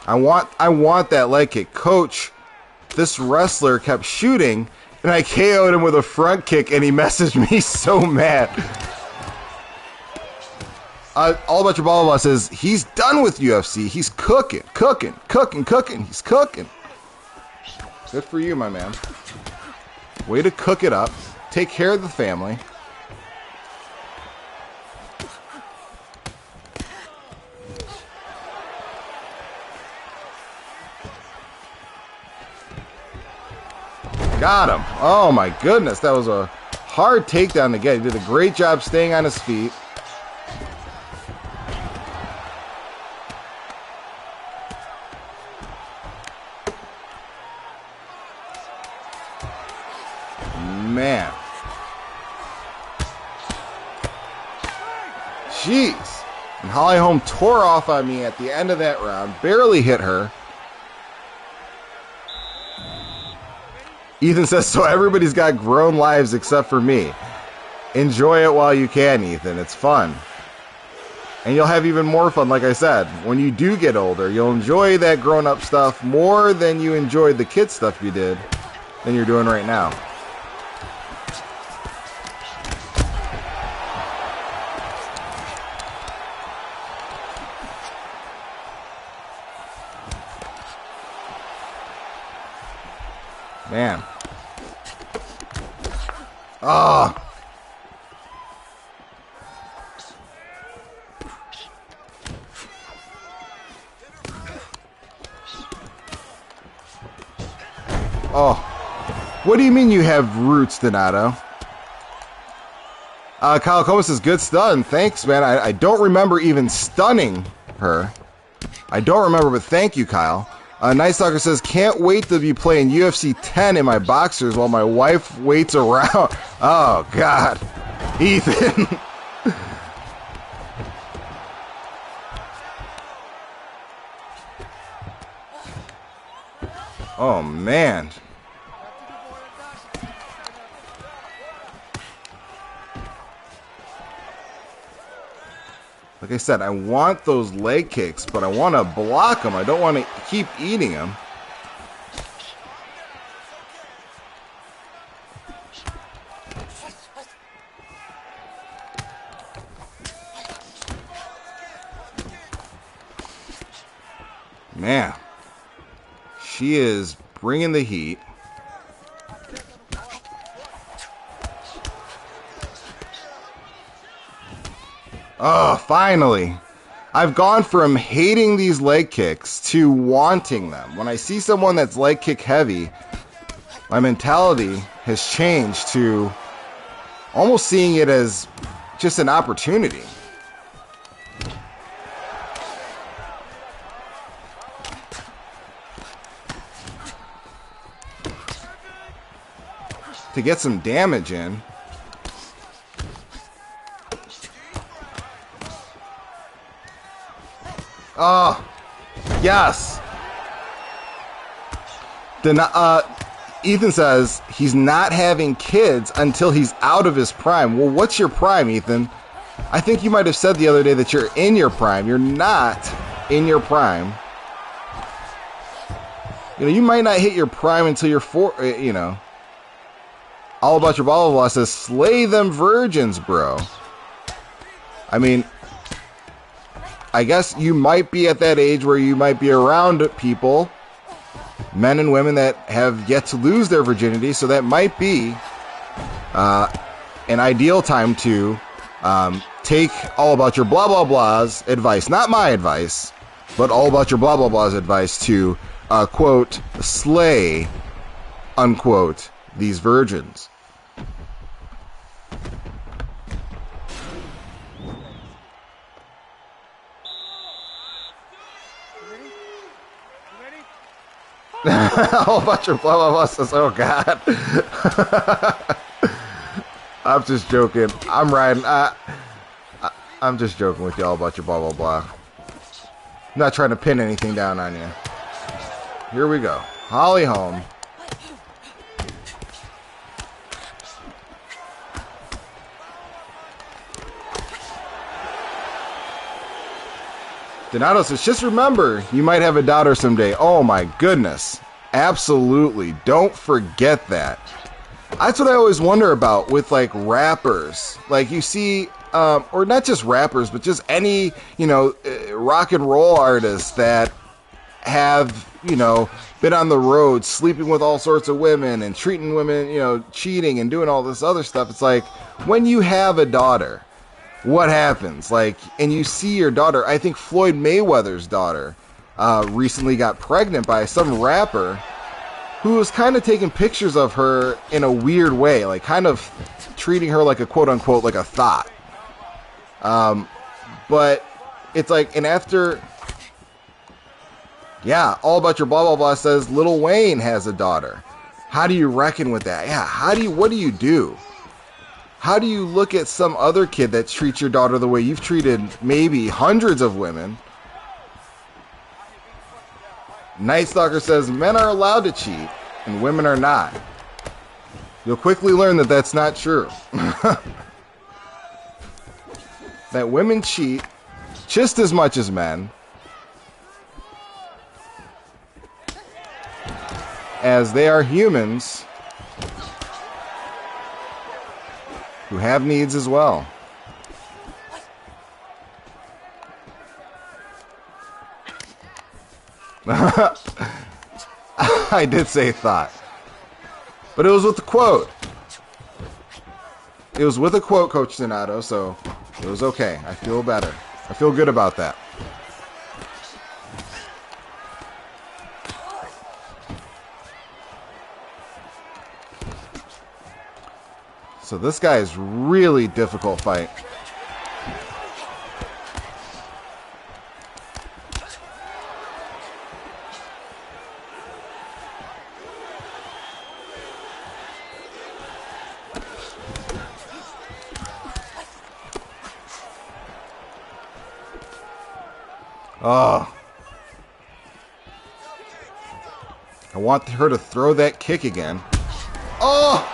I want that leg kick. Coach, this wrestler kept shooting, and I KO'd him with a front kick, and he messaged me so mad. All About Your Blah Blah says, he's done with UFC. He's cooking. He's cooking. Good for you, my man. Way to cook it up. Take care of the family. Got him. Oh my goodness. That was a hard takedown to get. He did a great job staying on his feet. Man. Jeez. And Holly Holm tore off on me at the end of that round. Barely hit her. Ethan says, so everybody's got grown lives except for me. Enjoy it while you can, Ethan. It's fun. And you'll have even more fun, like I said. When you do get older, you'll enjoy that grown-up stuff more than you enjoyed the kid stuff you did than you're doing right now. Man. Ah. Oh. What do you mean you have roots, Donato? Kyle Comas says, good stun. Thanks, man. I don't remember even stunning her. I don't remember, but thank you, Kyle. Night Stalker says, can't wait to be playing UFC 10 in my boxers while my wife waits around. Oh, God. Ethan. Oh, man. Like I said, I want those leg kicks, but I want to block them. I don't want to keep eating them. Man, she is bringing the heat. Oh, finally. I've gone from hating these leg kicks to wanting them. When I see someone that's leg kick heavy, my mentality has changed to almost seeing it as just an opportunity. To get some damage in. Oh, yes. Ethan says he's not having kids until he's out of his prime. Well, what's your prime, Ethan? I think you might have said the other day that you're in your prime. You're not in your prime. You know, you might not hit your prime until you're you know. All About Your Blah Blah Blah says, slay them virgins, bro. I mean, I guess you might be at that age where you might be around people, men and women that have yet to lose their virginity, so that might be an ideal time to take All About Your Blah Blah Blah's advice, not my advice, but All About Your Blah Blah Blah's advice to, quote, slay, unquote, these virgins. All About Your Blah Blah Blah says, oh God. I'm just joking. I'm riding. I'm just joking with you. All About Your Blah Blah Blah. I'm not trying to pin anything down on you. Here we go. Holly Holm. Donato says, just remember, you might have a daughter someday. Oh my goodness. Absolutely. Don't forget that. That's what I always wonder about with like rappers. Like you see, or not just rappers, but just any, you know, rock and roll artists that have, you know, been on the road sleeping with all sorts of women and treating women, you know, cheating and doing all this other stuff. It's like when you have a daughter, what happens? Like, and you see your daughter, I think Floyd Mayweather's daughter recently got pregnant by some rapper who was kind of taking pictures of her in a weird way, like kind of treating her like a quote unquote, like a thought. But it's like, and after, yeah, All About Your Blah Blah Blah says Lil Wayne has a daughter. How do you reckon with that? Yeah, what do you do? How do you look at some other kid that treats your daughter the way you've treated maybe hundreds of women? Night Stalker says men are allowed to cheat and women are not. You'll quickly learn that that's not true. That women cheat just as much as men, as they are humans who have needs as well. I did say thought, but it was with the quote. It was with a quote, Coach Donato, so it was okay. I feel better. I feel good about that. So this guy is really difficult fight. Oh. I want her to throw that kick again. Oh!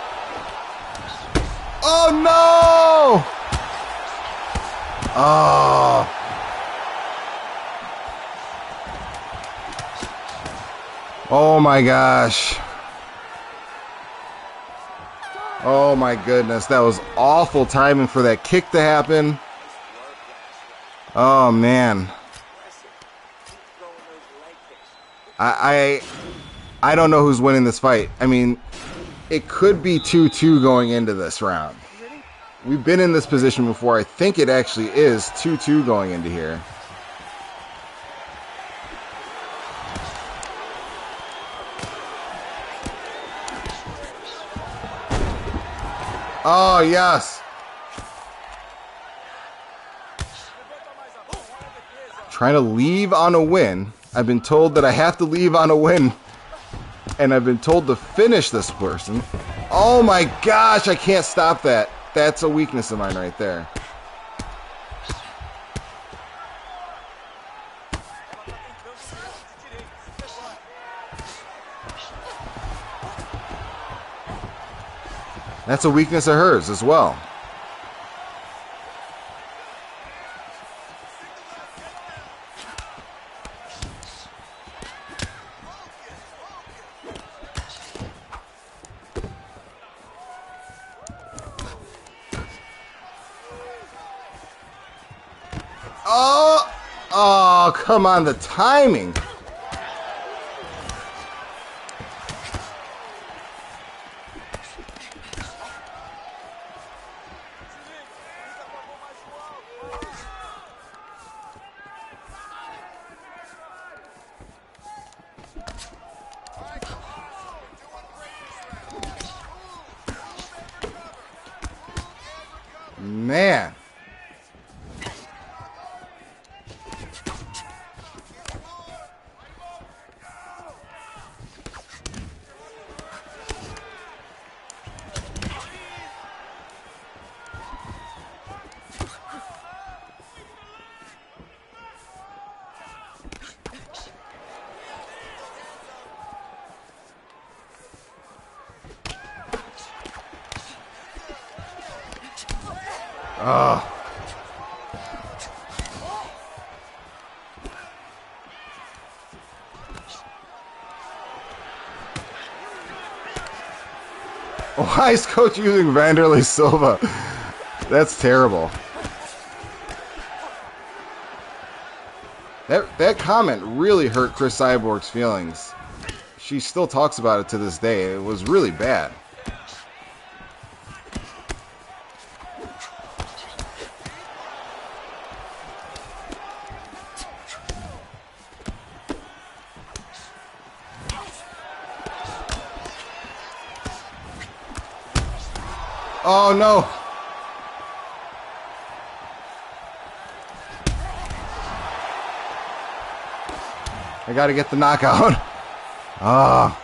Oh no! Oh. Oh my gosh. Oh my goodness. That was awful timing for that kick to happen. Oh man. I don't know who's winning this fight. I mean, it could be 2-2 going into this round. We've been in this position before. I think it actually is 2-2 going into here. Oh, yes. Trying to leave on a win. I've been told that I have to leave on a win. And I've been told to finish this person. Oh my gosh, I can't stop that. That's a weakness of mine right there. That's a weakness of hers as well. Oh, come on, the timing. Man. Oh. Why is Coach using Vanderlei Silva? That's terrible. That comment really hurt Chris Cyborg's feelings. She still talks about it to this day. It was really bad. Oh no. I gotta get the knockout. Ah.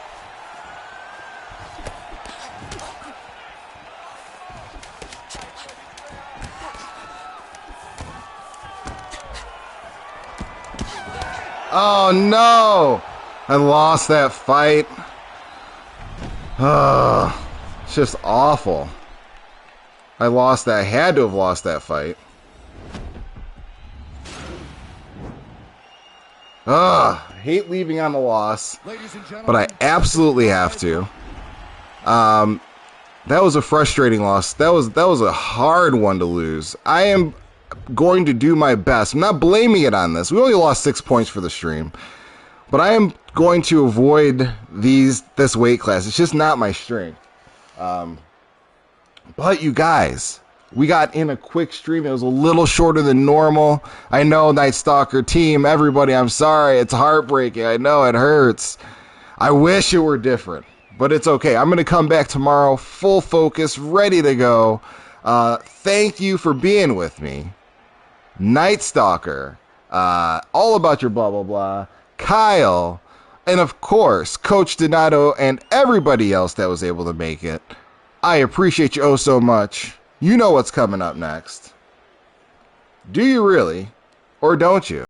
Oh no. I lost that fight. It's just awful. I lost that. I had to have lost that fight. I hate leaving on a loss, but I absolutely have to. That was a frustrating loss. That was a hard one to lose. I am going to do my best. I'm not blaming it on this. We only lost 6 points for the stream, but I am going to avoid this weight class. It's just not my strength. But you guys, we got in a quick stream. It was a little shorter than normal. I know, Night Stalker team, everybody, I'm sorry. It's heartbreaking. I know it hurts. I wish it were different, but it's okay. I'm going to come back tomorrow, full focus, ready to go. Thank you for being with me. Night Stalker, all about your blah, blah, blah. Kyle, and of course, Coach Donato and everybody else that was able to make it. I appreciate you oh so much. You know what's coming up next. Do you really? Or don't you?